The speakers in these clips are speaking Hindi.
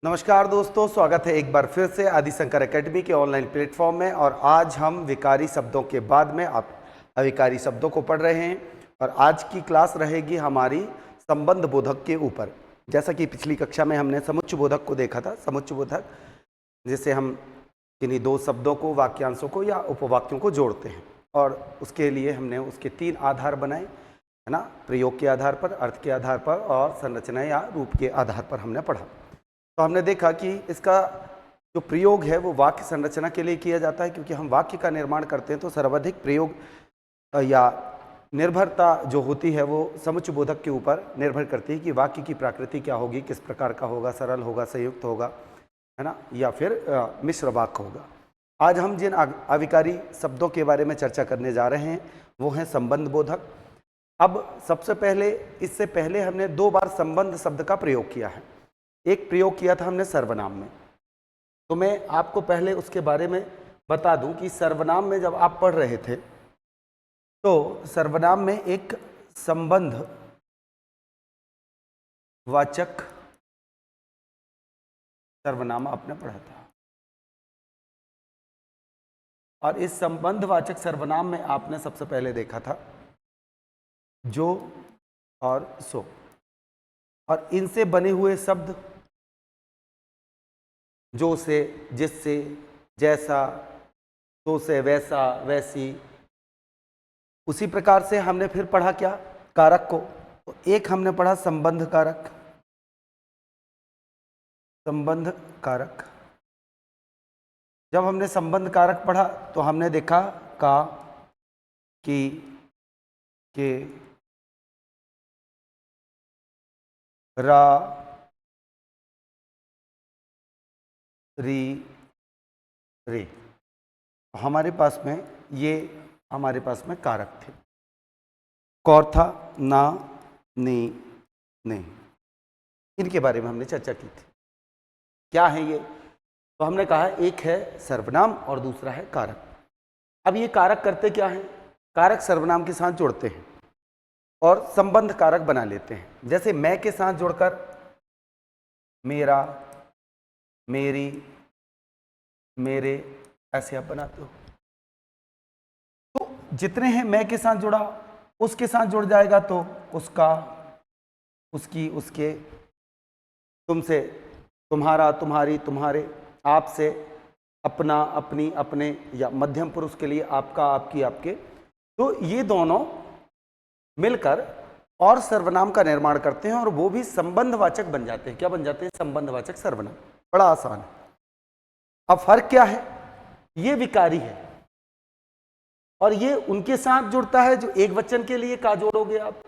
नमस्कार दोस्तों, स्वागत है एक बार फिर से आदि शंकर एकेडमी के ऑनलाइन प्लेटफॉर्म में। और आज हम विकारी शब्दों के बाद में आप अविकारी शब्दों को पढ़ रहे हैं और आज की क्लास रहेगी हमारी संबंध बोधक के ऊपर। जैसा कि पिछली कक्षा में हमने समुच्चय बोधक को देखा था। समुच्चय बोधक जिसे हम किन्हीं दो शब्दों को, वाक्यांशों को या उपवाक्यों को जोड़ते हैं और उसके लिए हमने उसके 3 आधार बनाए, है ना। प्रयोग के आधार पर, अर्थ के आधार पर और संरचना या रूप के आधार पर हमने पढ़ा। तो हमने देखा कि इसका जो प्रयोग है वो वाक्य संरचना के लिए किया जाता है, क्योंकि हम वाक्य का निर्माण करते हैं तो सर्वाधिक प्रयोग या निर्भरता जो होती है वो समुच्चय बोधक के ऊपर निर्भर करती है कि वाक्य की प्रकृति क्या होगी, किस प्रकार का होगा, सरल होगा, संयुक्त होगा, है ना, या फिर मिश्र वाक्य होगा। आज हम जिन अविकारी शब्दों के बारे में चर्चा करने जा रहे हैं वो हैं संबंध बोधक। अब सबसे पहले, इससे पहले हमने 2 बार संबंध शब्द का प्रयोग किया है। एक प्रयोग किया था हमने सर्वनाम में, तो मैं आपको पहले उसके बारे में बता दूं कि सर्वनाम में जब आप पढ़ रहे थे तो सर्वनाम में एक संबंध वाचक सर्वनाम आपने पढ़ा था और इस संबंध वाचक सर्वनाम में आपने सबसे पहले देखा था जो और सो, और इनसे बने हुए शब्द जो से, जिससे, जैसा, तो से, वैसा, वैसी। उसी प्रकार से हमने फिर पढ़ा क्या, कारक को। तो एक हमने पढ़ा संबंध कारक। संबंध कारक, जब हमने संबंध कारक पढ़ा तो हमने देखा का, की, के, रा, री, रे। हमारे पास में कारक थे, कौर था, ना, नी, ने। इनके बारे में हमने चर्चा की थी। क्या है ये? तो हमने कहा एक है सर्वनाम और दूसरा है कारक। अब ये कारक करते क्या हैं? कारक सर्वनाम के साथ जोड़ते हैं और संबंध कारक बना लेते हैं। जैसे मैं के साथ जोड़कर मेरा, मेरी, मेरे, ऐसे आप बनाते हो। तो जितने हैं मैं के साथ जुड़ा, उसके साथ जुड़ जाएगा तो उसका, उसकी, उसके, तुमसे, तुम्हारा, तुम्हारी, तुम्हारे, आपसे, अपना, अपनी, अपने, या मध्यम पुरुष के लिए आपका, आपकी, आपके। तो ये दोनों मिलकर और सर्वनाम का निर्माण करते हैं और वो भी संबंधवाचक बन जाते हैं। क्या बन जाते हैं? संबंधवाचक सर्वनाम। बड़ा आसान है। अब फर्क क्या है? ये विकारी है और ये उनके साथ जुड़ता है जो एक वचन के लिए का जोड़ोगे आप,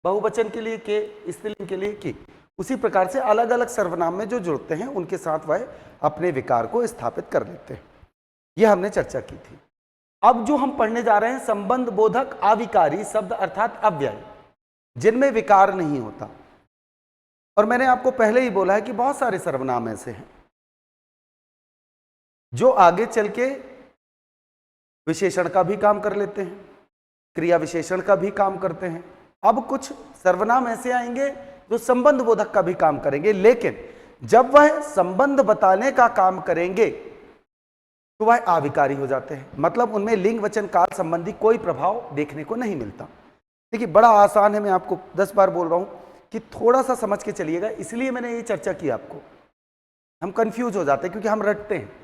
बहुवचन के लिए के, स्त्रीलिंग के लिए की। उसी प्रकार से अलग अलग सर्वनाम में जो जुड़ते हैं उनके साथ वह अपने विकार को स्थापित कर लेते हैं। यह हमने चर्चा की थी। अब जो हम पढ़ने जा रहे हैं संबंध बोधक अविकारी शब्द अर्थात अव्यय, जिनमें विकार नहीं होता। और मैंने आपको पहले ही बोला है कि बहुत सारे सर्वनाम ऐसे हैं जो आगे चल के विशेषण का भी काम कर लेते हैं, क्रिया विशेषण का भी काम करते हैं। अब कुछ सर्वनाम ऐसे आएंगे जो संबंध बोधक का भी काम करेंगे, लेकिन जब वह संबंध बताने का काम करेंगे तो वह अविकारी हो जाते हैं। मतलब उनमें लिंग वचन काल संबंधी कोई प्रभाव देखने को नहीं मिलता। देखिए बड़ा आसान है, मैं आपको 10 बार बोल रहा हूं कि थोड़ा सा समझ के चलिएगा, इसलिए मैंने ये चर्चा की। आपको हम कंफ्यूज हो जाते हैं क्योंकि हम रटते हैं।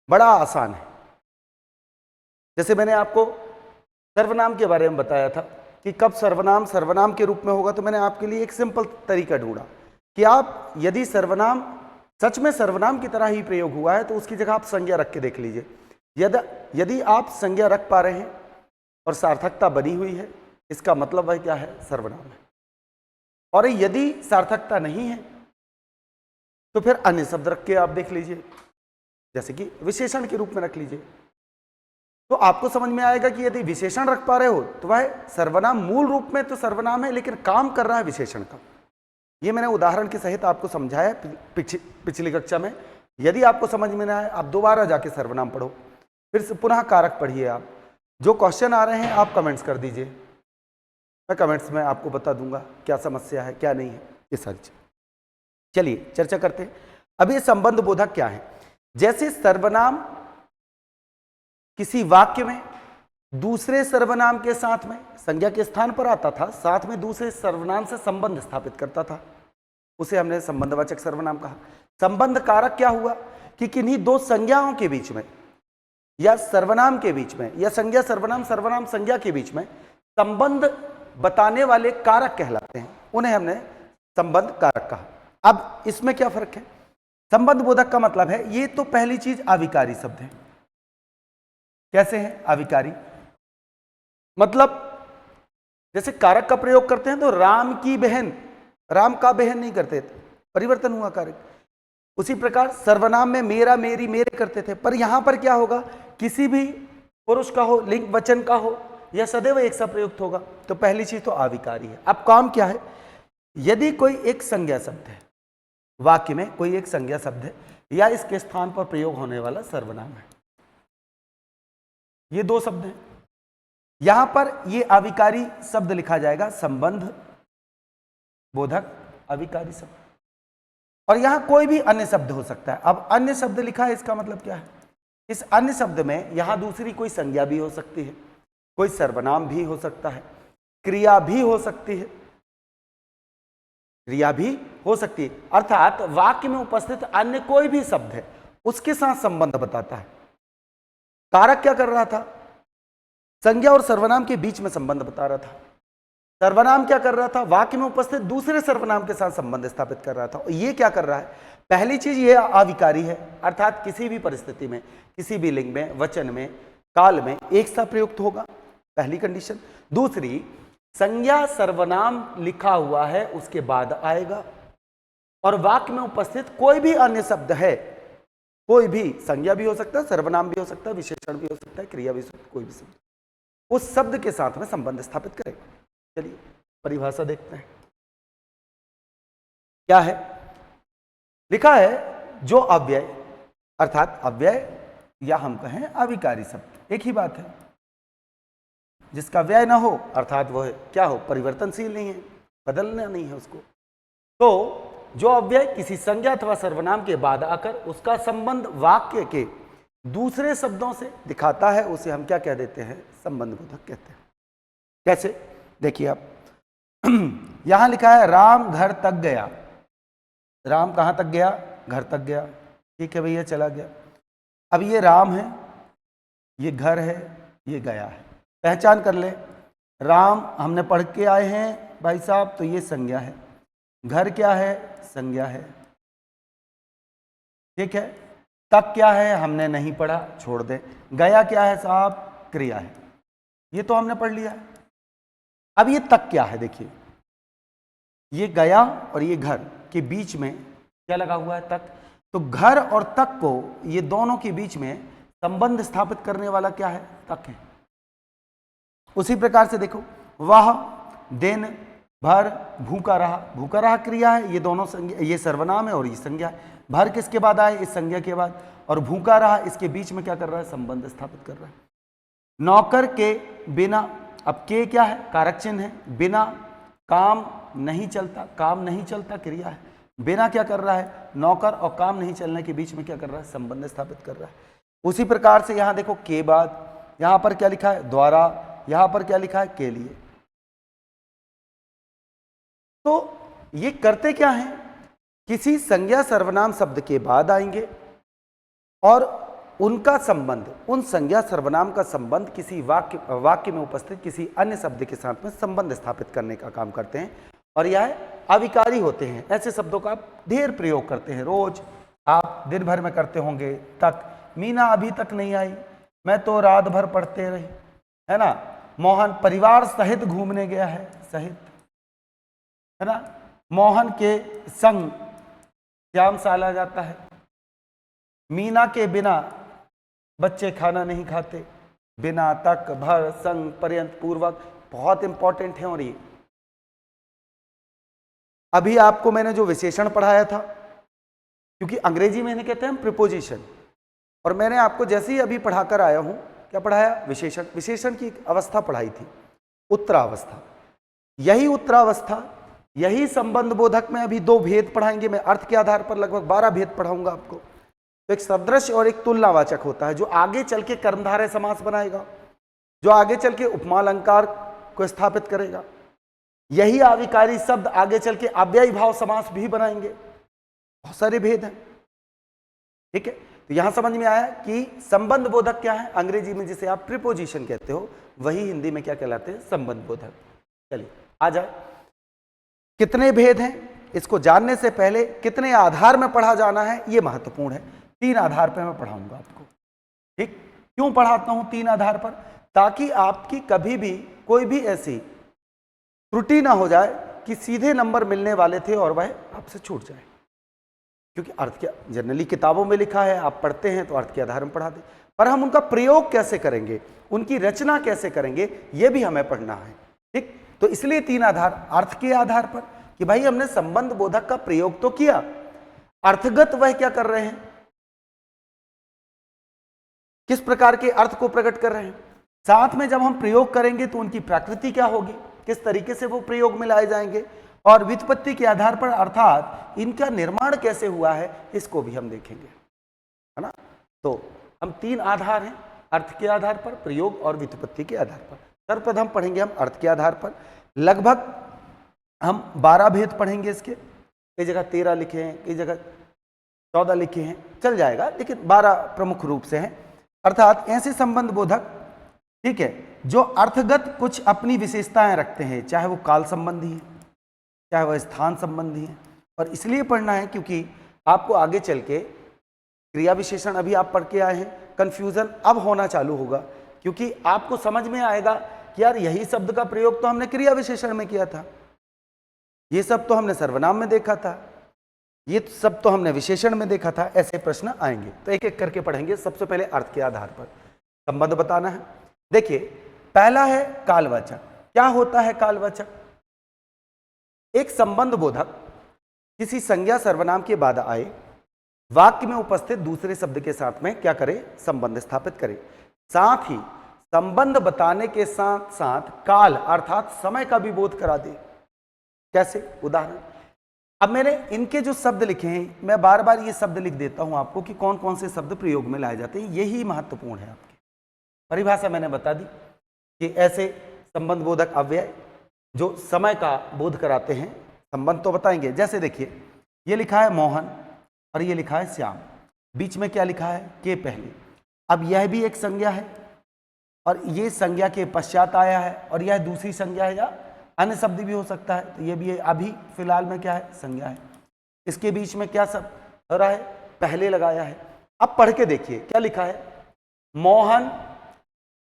बड़ा आसान है। जैसे मैंने आपको सर्वनाम के बारे में बताया था कि कब सर्वनाम सर्वनाम के रूप में होगा, तो मैंने आपके लिए एक सिंपल तरीका ढूंढा कि आप यदि सर्वनाम सच में सर्वनाम की तरह ही प्रयोग हुआ है तो उसकी जगह आप संज्ञा रख के देख लीजिए। यदि आप संज्ञा रख पा रहे हैं और सार्थकता बनी हुई है, इसका मतलब वह क्या है? सर्वनाम है। और यदि सार्थकता नहीं है तो फिर अन्य शब्द रख के आप देख लीजिए, जैसे कि विशेषण के रूप में रख लीजिए। तो आपको समझ में आएगा कि यदि विशेषण रख पा रहे हो तो वह सर्वनाम मूल रूप में तो सर्वनाम है, लेकिन काम कर रहा है विशेषण का। ये मैंने उदाहरण के सहित आपको समझाया पिछली कक्षा में। यदि आपको समझ में ना आए, आप दोबारा जाके सर्वनाम पढ़ो, फिर से पुनः कारक पढ़िए। आप जो क्वेश्चन आ रहे हैं आप कमेंट्स कर दीजिए, मैं कमेंट्स में आपको बता दूंगा क्या समस्या है क्या नहीं है, ये सारी चीज। चलिए चर्चा करते हैं। अब ये संबंध बोधक क्या है? जैसे सर्वनाम किसी वाक्य में दूसरे सर्वनाम के साथ में संज्ञा के स्थान पर आता था, साथ में दूसरे सर्वनाम से संबंध स्थापित करता था, उसे हमने संबंधवाचक सर्वनाम कहा। संबंध कारक क्या हुआ कि किन्हीं दो संज्ञाओं के बीच में या सर्वनाम के बीच में या संज्ञा सर्वनाम सर्वनाम संज्ञा के बीच में संबंध बताने वाले कारक कहलाते हैं, उन्हें हमने संबंध कारक कहा। अब इसमें क्या फर्क है? संबंध बोधक का मतलब है, ये तो पहली चीज अविकारी शब्द है। कैसे है अविकारी? मतलब जैसे कारक का प्रयोग करते हैं तो राम की बहन, राम का बहन नहीं करते थे, परिवर्तन हुआ कारक। उसी प्रकार सर्वनाम में मेरा मेरी मेरे करते थे, पर यहां पर क्या होगा? किसी भी पुरुष का हो, लिंग वचन का हो, यह सदैव एक सा प्रयुक्त होगा। तो पहली चीज तो अविकारी है। अब काम क्या है? यदि कोई एक संज्ञा शब्द है, वाक्य में कोई एक संज्ञा शब्द है या इसके स्थान पर प्रयोग होने वाला सर्वनाम है, ये दो शब्द हैं, यहां पर ये अविकारी शब्द लिखा जाएगा, संबंध बोधक अविकारी शब्द। और यहां कोई भी अन्य शब्द हो सकता है। अब अन्य शब्द लिखा है, इसका मतलब क्या है? इस अन्य शब्द में यहां दूसरी कोई संज्ञा भी हो सकती है, कोई सर्वनाम भी हो सकता है, क्रिया भी हो सकती है, क्रिया भी हो सकती है, अर्थात वाक्य में उपस्थित अन्य कोई भी शब्द है उसके साथ संबंध बताता है। कारक क्या कर रहा था? संज्ञा और सर्वनाम के बीच में संबंध बता रहा था। सर्वनाम क्या कर रहा था? वाक्य में उपस्थित दूसरे सर्वनाम के साथ संबंध स्थापित कर रहा था। और ये क्या कर रहा है? पहली चीज ये अविकारी है, अर्थात किसी भी परिस्थिति में, किसी भी लिंग में, वचन में, काल में एक सा प्रयुक्त होगा, पहली कंडीशन। दूसरी, संज्ञा सर्वनाम लिखा हुआ है उसके बाद आएगा, और वाक्य में उपस्थित कोई भी अन्य शब्द है, कोई भी संज्ञा भी हो सकता है, सर्वनाम भी हो सकता है, विशेषण भी हो सकता है, क्रिया भी हो सकता है, कोई भी शब्द उस शब्द के साथ में संबंध स्थापित करेगा। चलिए परिभाषा देखते हैं क्या है। लिखा है जो अव्यय, अर्थात अव्यय या हम कहें अविकारी शब्द, एक ही बात है, जिसका व्यय ना हो, अर्थात वह क्या हो? परिवर्तनशील नहीं है, बदलना नहीं है उसको। तो जो अव्यय किसी संज्ञा अथवा सर्वनाम के बाद आकर उसका संबंध वाक्य के दूसरे शब्दों से दिखाता है, उसे हम क्या कह देते हैं? संबंध बोधक कहते हैं। कैसे? देखिए आप यहां लिखा है राम घर तक गया। राम कहां तक गया? घर तक गया। ठीक है भैया, चला गया। अब ये राम है, ये घर है, ये गया है। पहचान कर ले, राम हमने पढ़ के आए हैं भाई साहब, तो ये संज्ञा है। घर क्या है? संज्ञा है। ठीक है। तक क्या है? हमने नहीं पढ़ा, छोड़ दे। गया क्या है साहब? क्रिया है। ये तो हमने पढ़ लिया है। अब ये तक क्या है? देखिए, ये गया और ये घर के बीच में क्या लगा हुआ है? तक। तो घर और तक को, ये दोनों के बीच में संबंध स्थापित करने वाला क्या है? तक है। उसी प्रकार से देखो, वह दिन भर भूखा रहा। भूखा रहा क्रिया है, ये दोनों संज्ञा, ये सर्वनाम है और ये संज्ञा है। भर किसके बाद आए? इस संज्ञा के बाद। और भूखा रहा, इसके बीच में क्या कर रहा है? संबंध स्थापित कर रहा है। नौकर के बिना, अब के क्या है? कारक चिन्ह है। बिना काम नहीं चलता, काम नहीं चलता क्रिया है। बिना क्या कर रहा है? नौकर और काम नहीं चलने के बीच में क्या कर रहा है? संबंध स्थापित कर रहा है। उसी प्रकार से यहां देखो, के बाद यहां पर क्या लिखा है? द्वारा। यहां पर क्या लिखा है? के लिए। तो ये करते क्या है? किसी संज्ञा सर्वनाम शब्द के बाद आएंगे और उनका संबंध, उन संज्ञा सर्वनाम का संबंध किसी वाक्य में उपस्थित किसी अन्य शब्द के साथ में संबंध स्थापित करने का काम करते हैं, और यह अविकारी होते हैं। ऐसे शब्दों का आप ढेर प्रयोग करते हैं, रोज आप दिन भर में करते होंगे। तक, मीना अभी तक नहीं आई, मैं तो रात भर पढ़ते रही, है ना। मोहन परिवार सहित घूमने गया है, सहित, है ना। मोहन के संग व्यायामशाला जाता है। मीना के बिना बच्चे खाना नहीं खाते। बिना, तक, भर, संग, पर्यंत, पूर्वक बहुत इंपॉर्टेंट है। और ये अभी आपको मैंने जो विशेषण पढ़ाया था, क्योंकि अंग्रेजी में इन्हें कहते हैं हम प्रिपोजिशन, और मैंने आपको जैसे ही अभी पढ़ाकर आया हूं, क्या पढ़ाया? विशेषण। विशेषण की एक अवस्था पढ़ाई थी, उत्तरावस्था। यही उत्तरावस्था यही संबंध बोधक में अभी 2 भेद पढ़ाएंगे, मैं अर्थ के आधार पर लगभग 12 भेद पढ़ाऊंगा आपको। तो एक सदृश और एक तुलनावाचक होता है, जो आगे चल के कर्मधारय समास बनाएगा, जो आगे चल के उपमा अलंकार को स्थापित करेगा। यही आविकारी शब्द आगे चल के अव्ययी भाव समास भी बनाएंगे। बहुत सारे भेद हैं, ठीक है। तो यहां समझ में आया कि संबंध बोधक क्या है, अंग्रेजी में जिसे आप प्रीपोजिशन कहते हो, वही हिंदी में क्या कहलाते हैं, संबंध बोधक। चलिए आ जाए, कितने भेद हैं इसको जानने से पहले कितने आधार में पढ़ा जाना है ये महत्वपूर्ण है। 3 आधार पर मैं पढ़ाऊंगा आपको, ठीक। क्यों पढ़ाता हूं 3 आधार पर, ताकि आपकी कभी भी कोई भी ऐसी त्रुटि ना हो जाए कि सीधे नंबर मिलने वाले थे और वह आपसे छूट जाए। क्योंकि अर्थ क्या जनरली किताबों में लिखा है, आप पढ़ते हैं तो अर्थ के आधार में पढ़ा दे, पर हम उनका प्रयोग कैसे करेंगे, उनकी रचना कैसे करेंगे, यह भी हमें पढ़ना है, ठीक। तो इसलिए 3 आधार, अर्थ के आधार पर कि भाई हमने संबंध बोधक का प्रयोग तो किया, अर्थगत वह क्या कर रहे हैं, किस प्रकार के अर्थ को प्रकट कर रहे हैं, साथ में जब हम प्रयोग करेंगे तो उनकी प्रकृति क्या होगी, किस तरीके से वो प्रयोग में लाए जाएंगे, और व्युत्पत्ति के आधार पर अर्थात इनका निर्माण कैसे हुआ है इसको भी हम देखेंगे, है ना। तो हम 3 आधार हैं, अर्थ के आधार पर, प्रयोग और व्युत्पत्ति के आधार पर। सर्वप्रथम पढ़ेंगे हम अर्थ के आधार पर, लगभग हम 12 भेद पढ़ेंगे इसके, कई जगह 13 लिखे हैं, कई जगह 14 लिखे हैं, चल जाएगा, लेकिन 12 प्रमुख रूप से हैं। अर्थात ऐसे संबंध बोधक, ठीक है, जो अर्थगत कुछ अपनी विशेषताएं रखते हैं, चाहे वो काल संबंधी है, चाहे वह स्थान संबंधी है। और इसलिए पढ़ना है क्योंकि आपको आगे चल के क्रिया विशेषण अभी आप पढ़ के आए हैं, कंफ्यूजन अब होना चालू होगा, क्योंकि आपको समझ में आएगा कि यार यही शब्द का प्रयोग तो हमने क्रिया विशेषण में किया था, ये सब तो हमने सर्वनाम में देखा था, ये सब तो हमने विशेषण में देखा था। ऐसे प्रश्न आएंगे, तो एक एक करके पढ़ेंगे। सबसे पहले अर्थ के आधार पर संबंध बताना है। देखिए, पहला है कालवाचक। क्या होता है कालवाचक? एक संबंध बोधक किसी संज्ञा सर्वनाम के बाद आए वाक्य में उपस्थित दूसरे शब्द के साथ में क्या करे, संबंध स्थापित करे, साथ ही संबंध बताने के साथ साथ काल अर्थात समय का भी बोध करा दे। कैसे? उदाहरण, अब मैंने इनके जो शब्द लिखे हैं, मैं बार बार ये शब्द लिख देता हूं आपको कि कौन कौन से शब्द प्रयोग में लाए जाते हैं, यही महत्वपूर्ण है। आपकी परिभाषा मैंने बता दी कि ऐसे संबंध बोधक अव्यय जो समय का बोध कराते हैं, संबंध तो बताएंगे। जैसे देखिए, ये लिखा है मोहन और ये लिखा है श्याम, बीच में क्या लिखा है, के पहले। अब यह भी एक संज्ञा है और ये संज्ञा के पश्चात आया है, और यह दूसरी संज्ञा है या अन्य शब्द भी हो सकता है, तो ये भी है। अभी फिलहाल में क्या है, संज्ञा है। इसके बीच में क्या सब हो रहा है, पहले लगाया है। अब पढ़ के देखिए क्या लिखा है, मोहन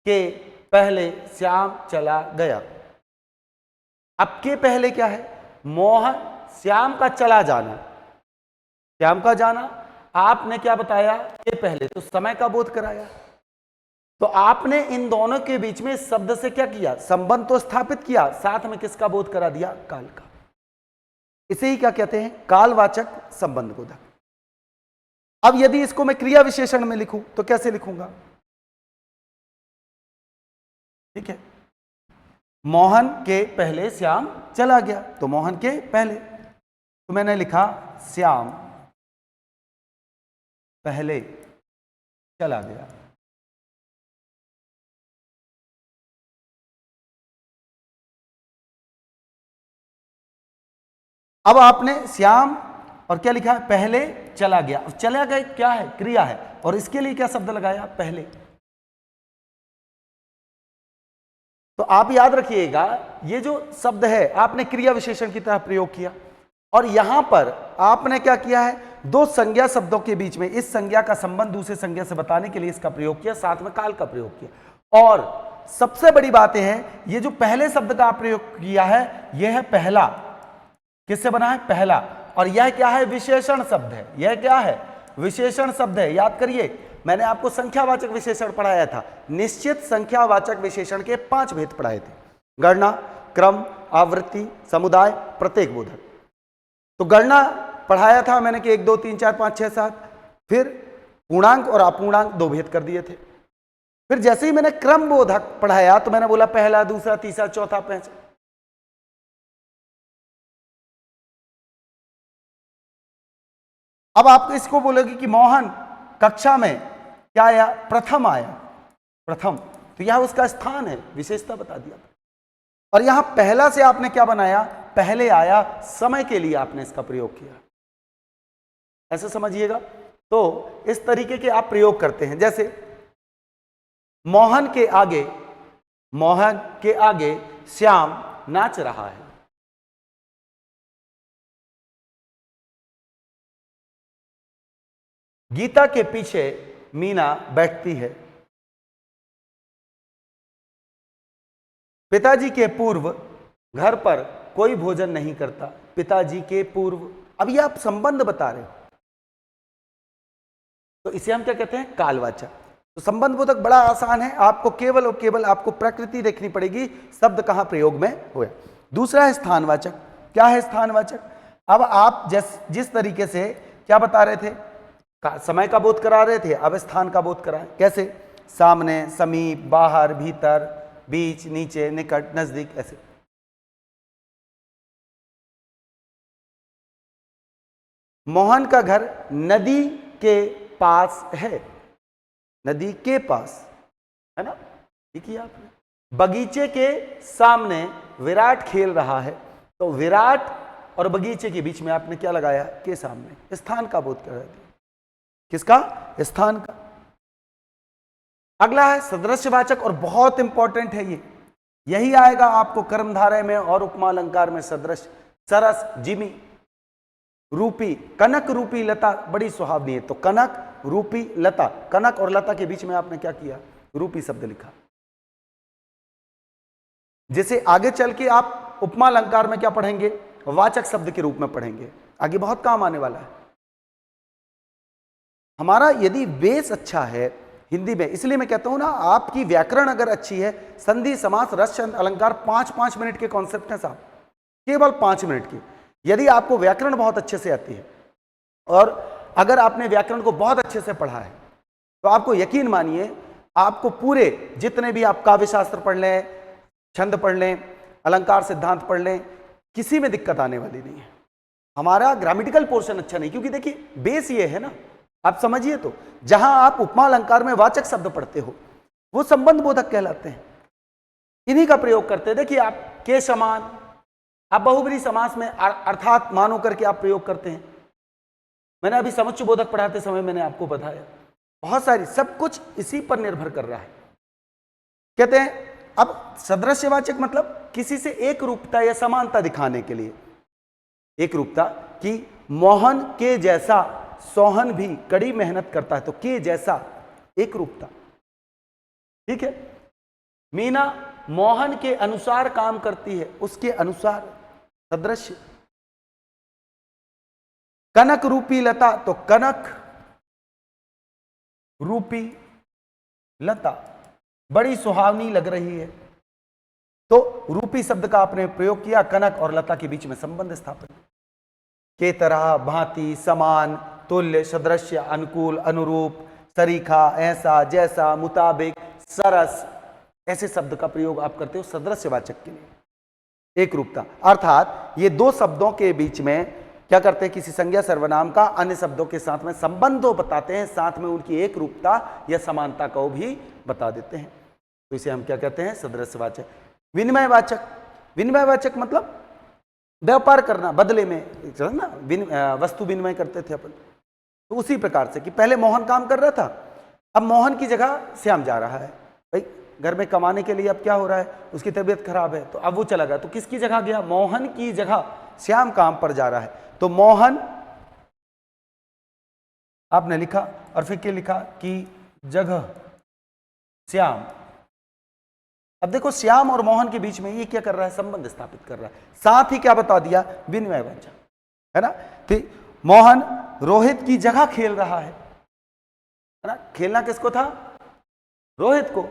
के पहले श्याम चला गया। अब के पहले क्या है, मोहन श्याम का चला जाना, श्याम का जाना। आपने क्या बताया, के पहले, तो समय का बोध कराया। तो आपने इन दोनों के बीच में शब्द से क्या किया, संबंध तो स्थापित किया, साथ में किसका बोध करा दिया, काल का। इसे ही क्या कहते हैं, कालवाचक संबंध बोधक। अब यदि इसको मैं क्रिया विशेषण में लिखूं तो कैसे लिखूंगा, ठीक है, मोहन के पहले श्याम चला गया, तो मोहन के पहले, तो मैंने लिखा श्याम पहले चला गया। अब आपने श्याम और क्या लिखा है, पहले चला गया। चला गया क्या है, क्रिया है, और इसके लिए क्या शब्द लगाया, पहले। तो आप याद रखिएगा, ये जो शब्द है आपने क्रिया विशेषण की तरह प्रयोग किया, और यहां पर आपने क्या किया है, दो संज्ञा शब्दों के बीच में इस संज्ञा का संबंध दूसरे संज्ञा से बताने के लिए इसका प्रयोग किया, साथ में काल का प्रयोग किया। और सबसे बड़ी बात यह है, ये जो पहले शब्द का प्रयोग किया है, यह है पहला। किससे बना है, पहला। और यह क्या है, विशेषण शब्द है। यह क्या है, विशेषण शब्द है। याद करिए, मैंने आपको संख्यावाचक विशेषण पढ़ाया था, निश्चित संख्यावाचक विशेषण के 5 भेद पढ़ाए थे, गणना, क्रम, आवृत्ति, समुदाय, प्रत्येक बोधक। तो गणना पढ़ाया था मैंने कि 1 2 3 4 5 6 7, फिर पूर्णांक और अपूर्णांक 2 भेद कर दिए थे। फिर जैसे ही मैंने क्रम बोधक पढ़ाया तो मैंने बोला पहला, दूसरा, तीसरा, चौथा, पांचवा। अब आप इसको बोलोगे कि मोहन कक्षा में क्या आया, प्रथम आया, प्रथम, तो यह उसका स्थान है, विशेषता बता दिया। और यहां पहला से आपने क्या बनाया, पहले आया, समय के लिए आपने इसका प्रयोग किया, ऐसा समझिएगा। तो इस तरीके के आप प्रयोग करते हैं। जैसे मोहन के आगे, मोहन के आगे श्याम नाच रहा है। गीता के पीछे मीना बैठती है। पिताजी के पूर्व घर पर कोई भोजन नहीं करता। पिताजी के पूर्व, अब ये आप संबंध बता रहे हो, तो इसे हम क्या कहते हैं, कालवाचक। तो संबंध बोधक बड़ा आसान है, आपको केवल और केवल आपको प्रकृति देखनी पड़ेगी, शब्द कहां प्रयोग में हुए। दूसरा है स्थानवाचक। क्या है स्थानवाचक? अब आप जिस तरीके से क्या बता रहे थे, समय का बोध करा रहे थे, अब स्थान का बोध कराएं। कैसे? सामने, समीप, बाहर, भीतर, बीच, नीचे, निकट, नजदीक, ऐसे। मोहन का घर नदी के पास है, नदी के पास, है ना, ये किया आपने। बगीचे के सामने विराट खेल रहा है, तो विराट और बगीचे के बीच में आपने क्या लगाया, के सामने, स्थान का बोध कर रहे थे। किसका? स्थान का। अगला है सदृश्यवाचक, और बहुत इंपॉर्टेंट है ये, यही आएगा आपको कर्मधारय में और उपमा अलंकार में। सदृश, सरस, जिमी, रूपी, कनक रूपी लता बड़ी सुहावनी है, तो कनक रूपी लता, कनक और लता के बीच में आपने क्या किया, रूपी शब्द लिखा। जैसे आगे चल के आप उपमा अलंकार में क्या पढ़ेंगे, वाचक शब्द के रूप में पढ़ेंगे, आगे बहुत काम आने वाला है। हमारा यदि बेस अच्छा है हिंदी में, इसलिए मैं कहता हूं ना, आपकी व्याकरण अगर अच्छी है, संधि, समास, रस, छंद, अलंकार 5-5 मिनट के कॉन्सेप्ट हैं साहब, केवल 5 मिनट के। यदि आपको व्याकरण बहुत अच्छे से आती है और अगर आपने व्याकरण को बहुत अच्छे से पढ़ा है, तो आपको यकीन मानिए, आपको पूरे जितने भी आप काव्य शास्त्र पढ़ लें, छंद पढ़ लें, अलंकार सिद्धांत पढ़ लें, किसी में दिक्कत आने वाली नहीं है। हमारा ग्रामेटिकल पोर्शन अच्छा नहीं, क्योंकि देखिए बेस ये है ना, आप समझिए। तो जहां आप उपमा अलंकार में वाचक शब्द पढ़ते हो, वो संबंध बोधक कहलाते हैं, इन्हीं का प्रयोग करते हैं। देखिए आप के समान, आप बहुब्रीहि समास में अर्थात मानो करके आप प्रयोग करते हैं। मैंने अभी समुच्चय बोधक पढ़ाते समय मैंने आपको बताया, बहुत सारी, सब कुछ इसी पर निर्भर कर रहा है। कहते हैं अब सदृश्यवाचक मतलब किसी से एक रूपता या समानता दिखाने के लिए, एक रूपता कि मोहन के जैसा सोहन भी कड़ी मेहनत करता है, तो के जैसा, एक रूपता, ठीक है। मीना मोहन के अनुसार काम करती है, उसके अनुसार, सदृश्य। कनक रूपी लता, तो कनक रूपी लता बड़ी सुहावनी लग रही है, तो रूपी शब्द का आपने प्रयोग किया, कनक और लता के बीच में संबंध स्थापित। के तरह, भांति, समान, तुल्य, सदृश्य, अनुकूल, अनुरूप, सरीखा, ऐसा, जैसा, मुताबिक, सरस, ऐसे शब्द का प्रयोग आप करते हो सदृश्यवाचक के लिए। एक रूपता अर्थात ये दो शब्दों के बीच में क्या करते हैं, किसी संज्ञा सर्वनाम का अन्य शब्दों के साथ में संबंध बताते हैं, साथ में उनकी एक रूपता या समानता को भी बता देते हैं, तो इसे हम क्या कहते हैं, सदृश्यवाचक। विनिमयवाचक, विनिमयवाचक मतलब व्यापार करना, बदले में ना वस्तु विनिमय करते थे अपन, तो उसी प्रकार से कि पहले मोहन काम कर रहा था, अब मोहन की जगह श्याम जा रहा है। भाई घर में कमाने के लिए अब क्या हो रहा है, उसकी तबीयत खराब है, तो अब वो चला गया, तो किसकी जगह गया, मोहन की जगह श्याम काम पर जा रहा है, तो मोहन आपने लिखा और फिर क्या लिखा कि जगह श्याम। अब देखो श्याम और मोहन के बीच में ये क्या कर रहा है, संबंध स्थापित कर रहा है, साथ ही क्या बता दिया, विनिमयवाचक, है ना। तो मोहन रोहित की जगह खेल रहा है ना। खेलना किसको था, रोहित को,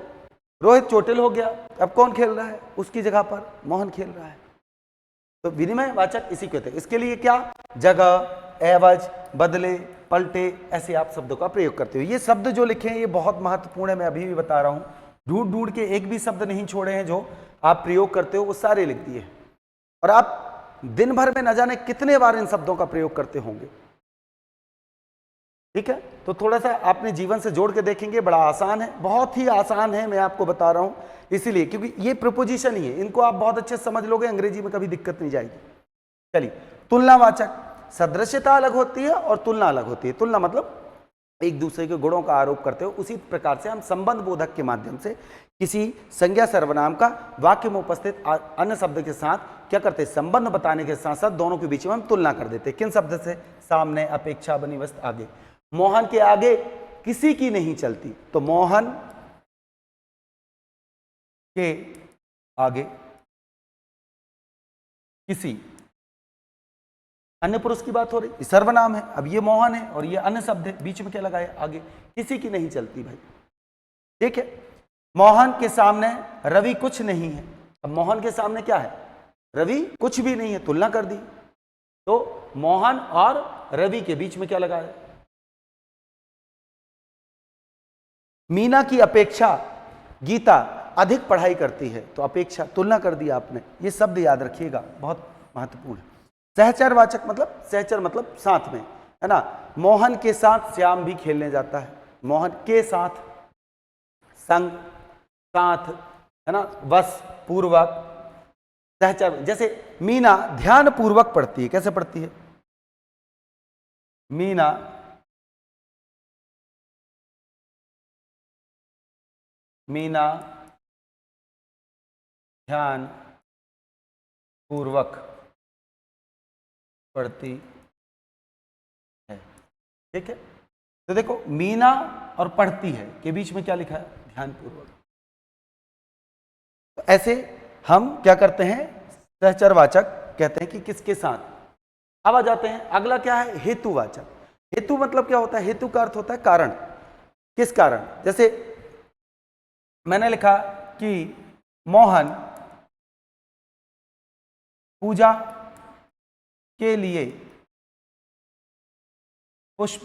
रोहित चोटिल हो गया, अब कौन खेल रहा है, उसकी जगह पर मोहन खेल रहा है, तो विनिमयवाचक इसी कहते हैं। इसके लिए क्या, जगह, एवज, बदले, पलटे, ऐसे आप शब्दों का प्रयोग करते हो। ये शब्द जो लिखे हैं ये बहुत महत्वपूर्ण है, मैं अभी भी बता रहा हूं, ढूंढ ढूंढ के एक भी शब्द नहीं छोड़े हैं जो आप प्रयोग करते हो, वो सारे लिख दिए हैं, और आप दिन भर में न जाने कितने बार इन शब्दों का प्रयोग करते होंगे। ठीक है, तो थोड़ा सा आपने जीवन से जोड़ के देखेंगे, बड़ा आसान है, बहुत ही आसान है, मैं आपको बता रहा हूं इसीलिए क्योंकि ये प्रिपोजिशन ही है, इनको आप बहुत अच्छे से समझ लोगे, अंग्रेजी में कभी दिक्कत नहीं जाएगी। चलिए, तुलनावाचक, सदृश्यता अलग होती है और तुलना अलग होती है। तुलना मतलब एक दूसरे के गुणों का आरोप करते हो, उसी प्रकार से हम संबंध बोधक के माध्यम से किसी संज्ञा सर्वनाम का वाक्य में उपस्थित अन्य शब्द के साथ क्या करते हैं, संबंध बताने के साथ साथ दोनों के बीच में हम तुलना कर देते हैं। किन शब्द से? सामने, अपेक्षा, बनिवस्त, आगे। मोहन के आगे किसी की नहीं चलती, तो मोहन के आगे किसी अन्य पुरुष की बात हो रही, सर्वनाम है, अब ये मोहन है और ये अन्य शब्द है, बीच में क्या लगाया? आगे। किसी की नहीं चलती भाई, ठीक है। मोहन के सामने रवि कुछ नहीं है, अब मोहन के सामने क्या है? रवि कुछ भी नहीं है, तुलना कर दी, तो मोहन और रवि के बीच में क्या लगाया? मीना की अपेक्षा गीता अधिक पढ़ाई करती है, तो अपेक्षा, तुलना कर दी आपने। ये शब्द याद रखिएगा, बहुत महत्वपूर्ण है। सहचरवाचक मतलब, सहचर मतलब साथ में, है ना। मोहन के साथ श्याम भी खेलने जाता है, मोहन के साथ, संग, साथ, है ना, वश, पूर्वक, सहचर। जैसे मीना ध्यान पूर्वक पढ़ती है, कैसे पढ़ती है? मीना ध्यान पूर्वक पढ़ती है, ठीक है। तो देखो, मीना और पढ़ती है के बीच में क्या लिखा है? ध्यान पूर्वक। तो ऐसे हम क्या करते हैं? सहचरवाचक कहते हैं कि किसके साथ। अब आ जाते हैं, अगला क्या है? हेतुवाचक। हेतु मतलब क्या होता है? हेतु का अर्थ होता है कारण, किस कारण। जैसे मैंने लिखा कि मोहन पूजा के लिए पुष्प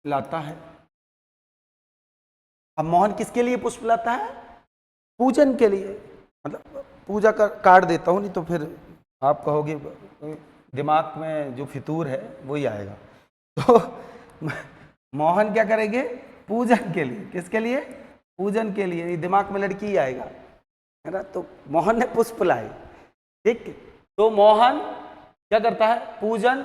लाता है। अब मोहन किसके लिए पुष्प लाता है? पूजन के लिए, मतलब पूजा का काट देता हूं, नहीं तो फिर आप कहोगे दिमाग में जो फितूर है वही आएगा। तो मोहन क्या करेंगे? पूजन के लिए। किसके लिए? पूजन के लिए। दिमाग में लड़की ही आएगा, है ना। तो मोहन ने पुष्प लाए, ठीक। तो मोहन क्या करता है? पूजन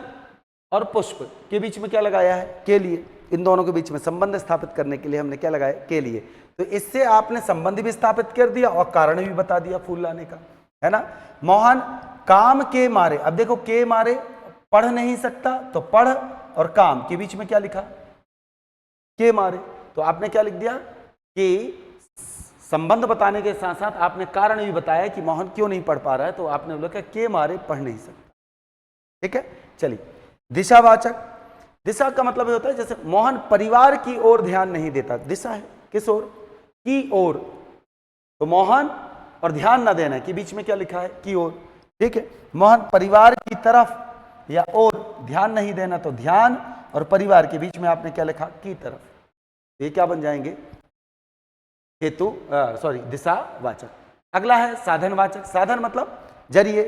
और पुष्प के बीच में क्या लगाया है? के लिए। इन दोनों के बीच में संबंध स्थापित करने के लिए हमने क्या लगाया? के लिए। तो इससे आपने संबंध भी स्थापित कर दिया और कारण भी बता दिया फूल लाने का, है ना। मोहन काम के मारे, अब देखो के मारे पढ़ नहीं सकता, तो पढ़ और काम के बीच में क्या लिखा? के मारे। तो आपने क्या लिख दिया कि संबंध बताने के साथ साथ आपने कारण भी बताया कि मोहन क्यों नहीं पढ़ पा रहा है, तो आपने बोला कि के मारे पढ़ नहीं सकता, ठीक है। चलिए, दिशावाचक। दिशा का मतलब ये होता है जैसे मोहन परिवार की ओर ध्यान नहीं देता, दिशा है किस ओर? की ओर। तो मोहन और ध्यान न देना के बीच में क्या लिखा है? की ओर, ठीक है। मोहन परिवार की तरफ या ओर ध्यान नहीं देना, तो ध्यान और परिवार के बीच में आपने क्या लिखा? की तरफ। ये क्या बन जाएंगे? हेतु, दिशावाचक। अगला है साधनवाचक। साधन मतलब जरिए।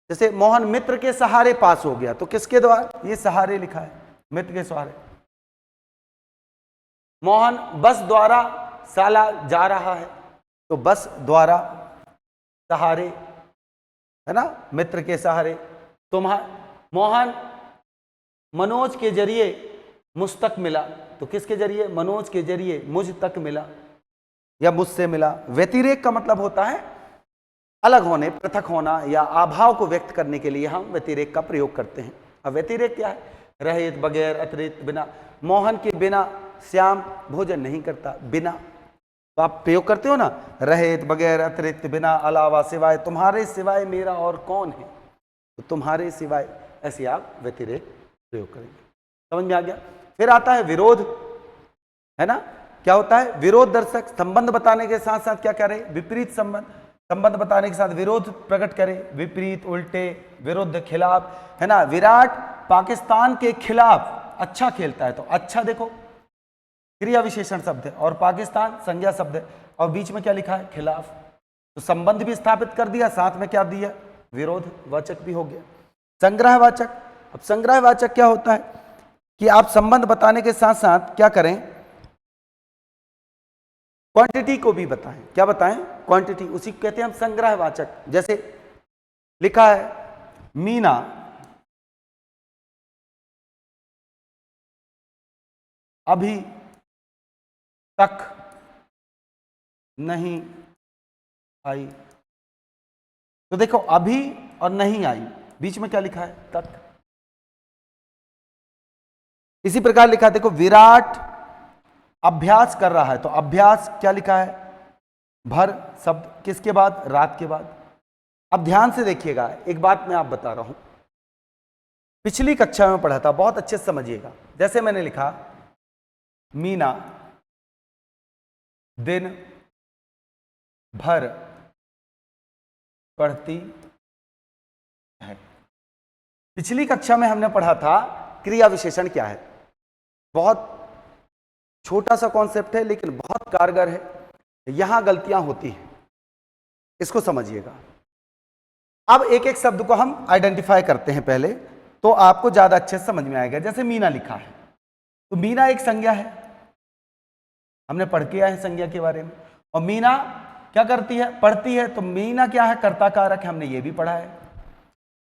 जैसे मोहन मित्र के सहारे पास हो गया, तो किसके द्वारा? ये सहारे लिखा है, मित्र के सहारे। मोहन बस द्वारा शाला जा रहा है, तो बस द्वारा, सहारे, है ना, मित्र के सहारे। मोहन मनोज के जरिए मुझ तक मिला, तो किसके जरिए? मनोज के जरिए मुझ तक मिला या मुझसे मिला। व्यतिरेक का मतलब होता है अलग होने, पृथक होना या अभाव को व्यक्त करने के लिए हम व्यतिरेक का प्रयोग करते हैं। अब व्यतिरेक क्या है? रहित, बगैर, अतिरिक्त, बिना। मोहन के बिना श्याम भोजन नहीं करता, बिना। तो आप प्रयोग करते हो ना, रहित, बगैर, अतिरिक्त, बिना, अलावा, सिवाय, तुम्हारे सिवाय मेरा और कौन है, तो तुम्हारे सिवाय, ऐसे आप व्यतिरेक प्रयोग करेंगे। समझ में आ गया? फिर आता है विरोध, है ना। क्या होता है? विरोध दर्शक। संबंध बताने के साथ साथ क्या करे? विपरीत संबंध। संबंध बताने के साथ विरोध प्रकट करे, विपरीत, उल्टे, विरुद्ध, खिलाफ, है ना। विराट पाकिस्तान के खिलाफ अच्छा खेलता है, तो अच्छा देखो क्रिया विशेषण शब्द है और पाकिस्तान संज्ञा शब्द है, और बीच में क्या लिखा है? खिलाफ। तो संबंध भी स्थापित कर दिया, साथ में क्या दिया? विरोध वाचक भी हो गया। संग्रहवाचक। अब संग्रहवाचक क्या होता है? कि आप संबंध बताने के साथ साथ क्या करें, क्वांटिटी को भी बताएं। क्या बताएं? क्वांटिटी। उसी को कहते हैं हम संग्रहवाचक। जैसे लिखा है मीना अभी तक नहीं आई। तो देखो अभी और नहीं आई, बीच में क्या लिखा है? तक। इसी प्रकार लिखा है, देखो विराट अभ्यास कर रहा है, तो अभ्यास क्या लिखा है? भर शब्द किसके बाद? रात के बाद। अब ध्यान से देखिएगा, एक बात मैं आप बता रहा हूं, पिछली कक्षा में पढ़ा था, बहुत अच्छे से समझिएगा। जैसे मैंने लिखा मीना दिन भर पढ़ती है। पिछली कक्षा में हमने पढ़ा था क्रिया विशेषण क्या है। बहुत छोटा सा कॉन्सेप्ट है लेकिन बहुत कारगर है। यहां गलतियां होती हैं, इसको समझिएगा। अब एक एक शब्द को हम आइडेंटिफाई करते हैं पहले, तो आपको ज्यादा अच्छे से समझ में आएगा। जैसे मीना लिखा है, तो मीना एक संज्ञा है, हमने पढ़ के आए हैं संज्ञा के बारे में। और मीना क्या करती है? पढ़ती है। तो मीना क्या है? कर्ता कारक है, हमने ये भी पढ़ा है।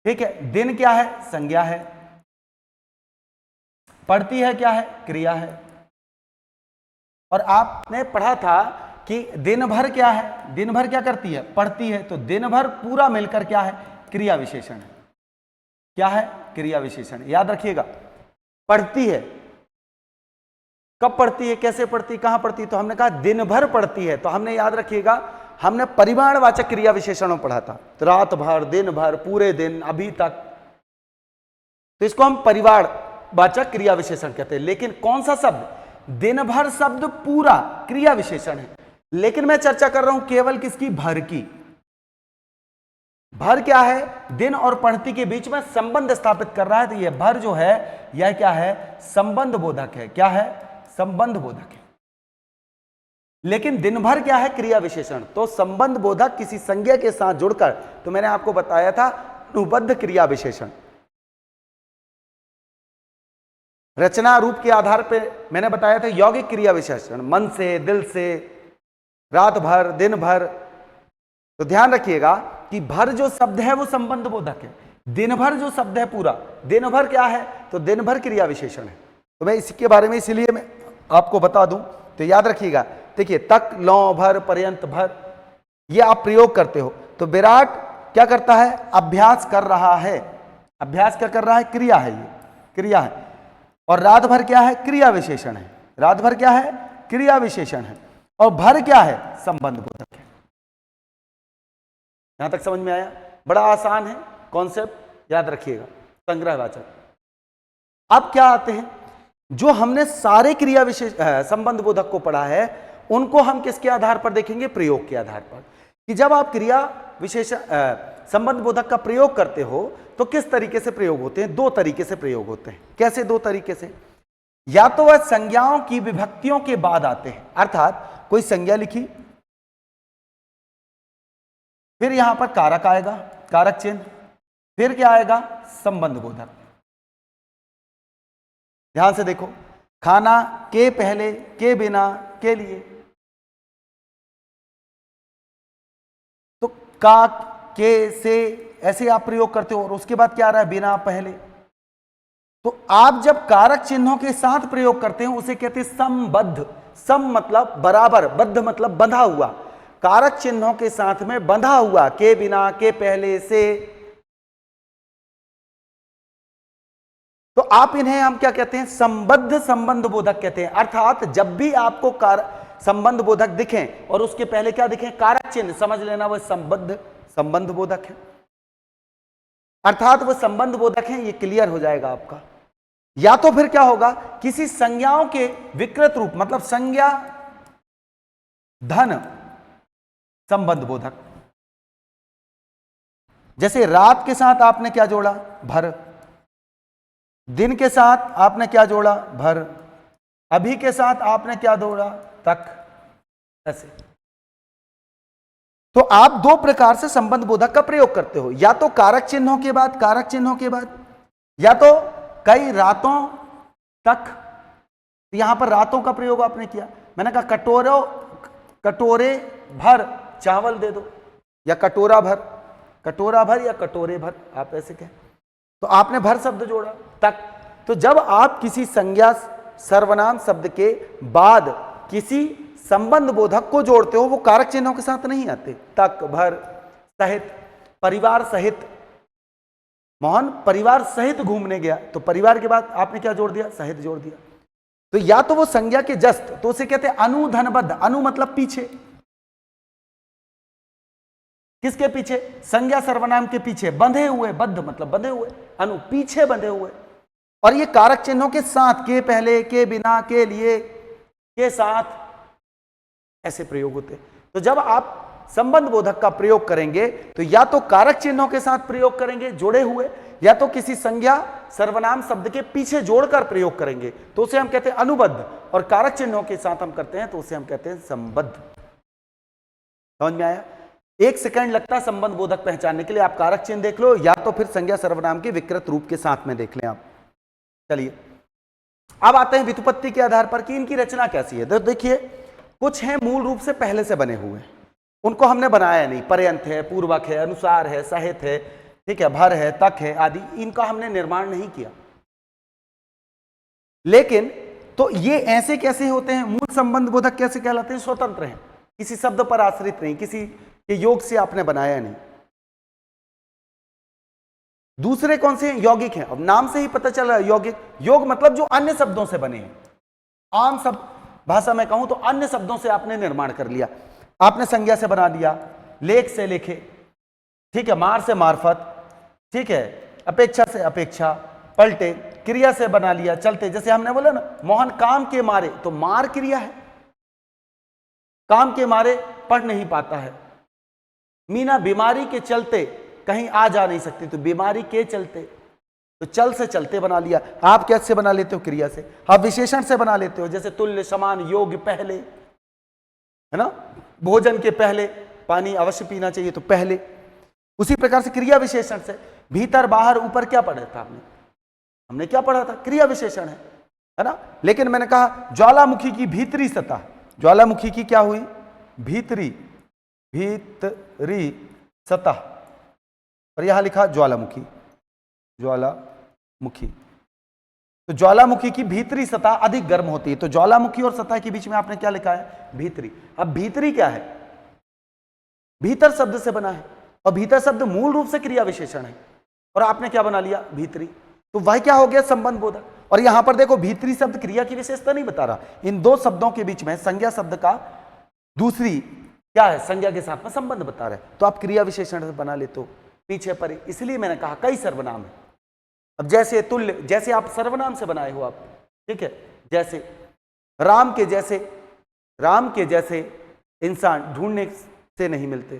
ठीक है। दिन क्या है? संज्ञा है। पढ़ती है क्या है? क्रिया है। और आपने पढ़ा था कि दिन भर क्या है? दिन भर क्या करती है? पढ़ती है। तो दिन भर पूरा मिलकर क्या है? क्रिया विशेषण है। क्या है? क्रिया विशेषण। याद रखिएगा, पढ़ती है, कब पढ़ती है, कैसे पढ़ती, कहां पढ़ती? तो हमने कहा दिन भर पढ़ती है। तो हमने याद रखिएगा, हमने परिमाणवाचक क्रिया विशेषणों पढ़ा था, तो रात भर, दिन भर, पूरे दिन, अभी तक। तो इसको हम परिवारवाचक क्रिया विशेषण कहते हैं। लेकिन कौन सा शब्द? दिन भर शब्द पूरा क्रिया विशेषण है। लेकिन मैं चर्चा कर रहा हूं केवल किसकी? भर की। भर क्या है? दिन और पढ़ती के बीच में संबंध स्थापित कर रहा है। तो यह भर जो है, यह क्या है? संबंध बोधक है। क्या है? संबंध बोधक है। लेकिन दिन भर क्या है? क्रिया विशेषण। तो संबंध बोधक किसी संज्ञा के साथ जुड़कर, तो मैंने आपको बताया था अनुबद्ध क्रिया विशेषण। रचना रूप के आधार पर मैंने बताया था यौगिक क्रिया विशेषण, मन से, दिल से, रात भर, दिन भर। तो ध्यान रखिएगा कि भर जो शब्द है वो संबंध बोधक है। दिन भर जो शब्द है पूरा, दिन भर क्या है? तो दिन भर क्रिया विशेषण है। तो मैं इसके बारे में इसलिए मैं आपको बता दूं, तो याद रखिएगा। देखिए तक, लौ, भर, पर्यंत, भर, ये आप प्रयोग करते हो। तो विराट क्या करता है? अभ्यास कर रहा है। अभ्यास क्या कर रहा है? क्रिया है, ये क्रिया है। और रात भर क्या है? क्रिया विशेषण है। रात भर क्या है? क्रिया विशेषण है। और भर क्या है? संबंध बोधक है। यहां तक समझ में आया? बड़ा आसान है कॉन्सेप्ट, याद रखिएगा, संग्रहवाचक। अब क्या आते हैं, जो हमने सारे क्रिया विशेष संबंध बोधक को पढ़ा है, उनको हम किसके आधार पर देखेंगे? प्रयोग के आधार पर। कि जब आप क्रिया विशेष संबंध बोधक का प्रयोग करते हो तो किस तरीके से प्रयोग होते हैं? दो तरीके से प्रयोग होते हैं। कैसे दो तरीके से? या तो वह संज्ञाओं की विभक्तियों के बाद आते हैं, अर्थात कोई संज्ञा लिखी, फिर यहां पर कारक आएगा, कारक चिन्ह, फिर क्या आएगा? संबंध बोधक। ध्यान से देखो, खाना के पहले, के बिना, के लिए। तो का, के, से ऐसे आप प्रयोग करते हो। और उसके बाद क्या आ रहा है? बिना, पहले। तो आप जब कारक चिन्हों के साथ प्रयोग करते हैं उसे कहते हैं संबद्ध। सम मतलब बराबर, बद्ध मतलब बंधा हुआ। कारक चिन्हों के साथ में बंधा हुआ, के बिना, के पहले, से। तो आप इन्हें हम क्या कहते हैं? संबद्ध संबंध बोधक कहते हैं। अर्थात जब भी आपको संबंध बोधक दिखें और उसके पहले क्या दिखे? कारक चिन्ह, समझ लेना वह संबद्ध संबंध बोधक है। अर्थात वह संबंध बोधक है, ये क्लियर हो जाएगा आपका। या तो फिर क्या होगा? किसी संज्ञाओं के विकृत रूप, मतलब संज्ञा धन संबंध बोधक। जैसे रात के साथ आपने क्या जोड़ा? भर। दिन के साथ आपने क्या जोड़ा? भर। अभी के साथ आपने क्या जोड़ा? तक। ऐसे तो आप दो प्रकार से संबंध बोधक का प्रयोग करते हो, या तो कारक चिन्हों के बाद, कारक चिन्हों के बाद, या तो कई रातों तक। यहां पर रातों का प्रयोग आपने किया। मैंने कहा कटोरे भर चावल दे दो, या कटोरा भर या कटोरे भर, आप ऐसे कहें। तो आपने भर शब्द जोड़ा, तक। तो जब आप किसी संज्ञा सर्वनाम शब्द के बाद किसी संबंध बोधक को जोड़ते हो, वो कारक चिन्हों के साथ नहीं आते। तक, भर, सहित, परिवार सहित। मोहन परिवार सहित घूमने गया, तो परिवार के बाद आपने क्या जोड़ दिया? सहित जोड़ दिया। तो या तो वो संज्ञा के जस्त, तो उसे कहते हैं अनुधनबद्ध। अनु मतलब पीछे, किसके पीछे? संज्ञा सर्वनाम के पीछे, बंधे हुए। बद्ध मतलब बंधे हुए, अनु पीछे बंधे हुए। और ये कारक चिन्हों के साथ, के पहले, के बिना, के लिए, के साथ, ऐसे प्रयोग होते। तो जब आप संबंध बोधक का प्रयोग करेंगे तो या तो कारक चिन्हों के साथ प्रयोग करेंगे जुड़े हुए, या तो किसी संज्ञा सर्वनाम शब्द के पीछे जोड़कर प्रयोग करेंगे, तो उसे हम कहते हैं अनुबद्ध। और कारक चिन्हों के साथ हम करते हैं तो उसे हम कहते हैं संबद्ध। समझ में आया? 1 सेकंड लगता है संबंध बोधक पहचानने के लिए। आप कारक चिन्ह देख लो, या तो फिर संज्ञा सर्वनाम के विकृत रूप के साथ में देख लें आप। चलिए अब आते हैं व्युत्पत्ति के आधार पर कि इनकी रचना कैसी है। तो देखिए, कुछ हैं मूल रूप से पहले से बने हुए, उनको हमने बनाया नहीं। पर्यंत है, पूर्वक है, अनुसार है, सहित है, ठीक है, भर है, तक है आदि, इनका हमने निर्माण नहीं किया। लेकिन तो ये ऐसे कैसे होते हैं? मूल संबंध बोधक कैसे कहलाते हैं? स्वतंत्र हैं, किसी शब्द पर आश्रित नहीं, किसी के योग से आपने बनाया नहीं। दूसरे कौन से हैं? यौगिक हैं। अब नाम से ही पता चला यौगिक। योग मतलब जो अन्य शब्दों से बने हैं। आम सब भाषा में कहूं तो अन्य शब्दों से आपने निर्माण कर लिया। आपने संज्ञा से बना दिया, लेख से लेखे, ठीक है, मार से मार्फत, ठीक है, अपेक्षा से अपेक्षा, पलटे, क्रिया से बना लिया, चलते। जैसे हमने बोला ना, मोहन काम के मारे, तो मार क्रिया है, काम के मारे पढ़ नहीं पाता है। मीना बीमारी के चलते कहीं आ जा नहीं सकती, तो बीमारी के चलते, तो चल से चलते बना लिया। आप कैसे बना लेते हो? क्रिया से। आप विशेषण से बना लेते हो, जैसे तुल्य, समान, योग्य, पहले, है ना, भोजन के पहले, पानी अवश्य पीना चाहिए तो पहले। उसी प्रकार से क्रिया विशेषण से, भीतर, बाहर, ऊपर, क्या पढ़ा था आपने? हमने क्या पढ़ा था? क्रिया विशेषण है ना। लेकिन मैंने कहा ज्वालामुखी की भीतरी सतह, ज्वालामुखी की क्या हुई? भीतरी सतह, और यहां लिखा ज्वालामुखी, ज्वालामुखी। तो ज्वालामुखी की भीतरी सतह अधिक गर्म होती है। तो ज्वालामुखी और सतह के बीच में आपने क्या लिखा है? भीतरी। अब भीतरी क्या है? भीतर शब्द से बना है, और भीतर शब्द मूल रूप से क्रिया विशेषण है, और आपने क्या बना लिया? भीतरी। तो वह क्या हो गया? संबंध बोधक। और यहां पर देखो, भीतरी शब्द क्रिया की विशेषता नहीं बता रहा। इन दो शब्दों के बीच में संज्ञा शब्द का दूसरी क्या है? संज्ञा के साथ में संबंध बता रहे, तो आप क्रिया विशेषण से बना लेते हो, पीछे पर। इसलिए मैंने कहा कई सर्वनाम है। अब जैसे तुल्य, जैसे आप सर्वनाम से बनाए हो आप, ठीक है, जैसे राम के जैसे, राम के जैसे इंसान ढूंढने से नहीं मिलते,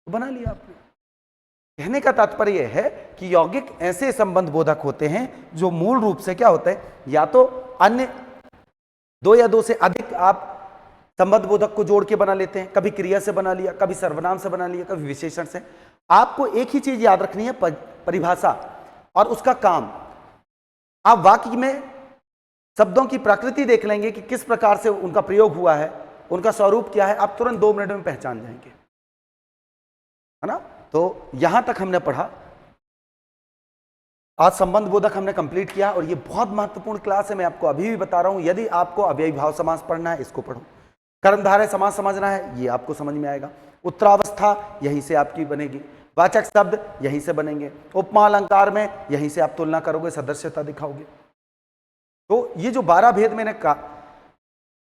तो बना लिया आपने। कहने का तात्पर्य यह है कि यौगिक ऐसे संबंध बोधक होते हैं जो मूल रूप से क्या होता है? या तो अन्य दो या दो से अधिक आप संबंध बोधक को जोड़ के बना लेते हैं। कभी क्रिया से बना लिया, कभी सर्वनाम से बना लिया, कभी विशेषण से। आपको एक ही चीज याद रखनी है, परिभाषा और उसका काम। आप वाक्य में शब्दों की प्रकृति देख लेंगे कि किस प्रकार से उनका प्रयोग हुआ है, उनका स्वरूप क्या है, आप तुरंत 2 मिनट में पहचान जाएंगे, है ना। तो यहां तक हमने पढ़ा। आज संबंध बोधक हमने कंप्लीट किया, और ये बहुत महत्वपूर्ण क्लास है। मैं आपको अभी भी बता रहा हूं, यदि आपको अव्ययीभाव समास पढ़ना है, इसको पढ़ो। कर्मधारय समास समझना है, ये आपको समझ में आएगा। उत्तरावस्था यहीं से आपकी बनेगी, वाचक शब्द यहीं से बनेंगे, उपमा अलंकार में यहीं से आप तुलना करोगे, सदस्यता दिखाओगे। तो ये जो 12 भेद मैंने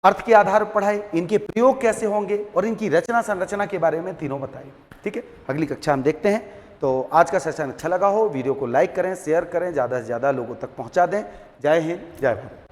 अर्थ के आधार पर पढ़ाए, इनके प्रयोग कैसे होंगे और इनकी रचना संरचना के बारे में तीनों बताए। ठीक है, अगली कक्षा हम देखते हैं। तो आज का सेशन अच्छा लगा हो, वीडियो को लाइक करें, शेयर करें, ज़्यादा से ज़्यादा लोगों तक पहुंचा दें। जय हिंद, जय भारत।